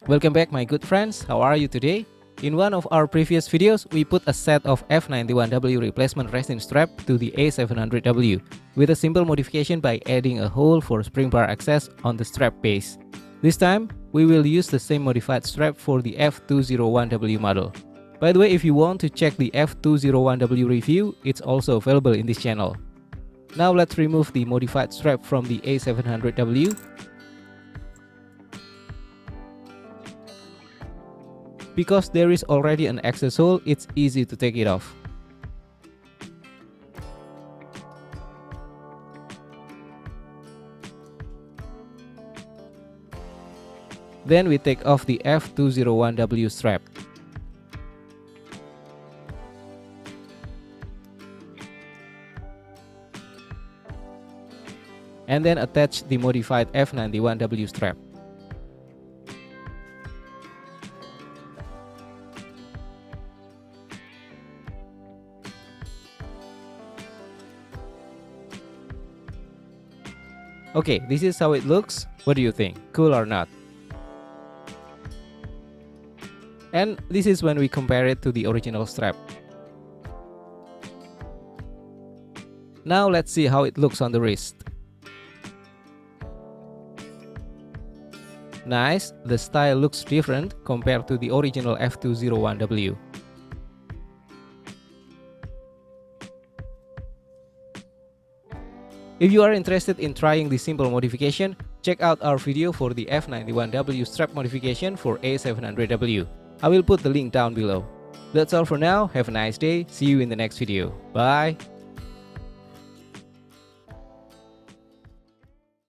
Welcome back my good friends, how are you today? In one of our previous videos, we put a set of F91W replacement resin strap to the A700W with a simple modification by adding a hole for spring bar access on the strap base. This time, we will use the same modified strap for the F201W model. By the way, if you want to check the F201W review, it's also available in this channel. Now let's remove the modified strap from the A700W. Because there is already an access hole, it's easy to take it off. Then we take off the F201W strap. And then attach the modified F91W strap. Okay, this is how it looks. What do you think? Cool or not? And this is when we compare it to the original strap. Now let's see how it looks on the wrist. Nice, the style looks different compared to the original F201W. If you are interested in trying this simple modification, check out our video for the F91W strap modification for A700W. I will put the link down below. That's all for now, have a nice day, see you in the next video, bye!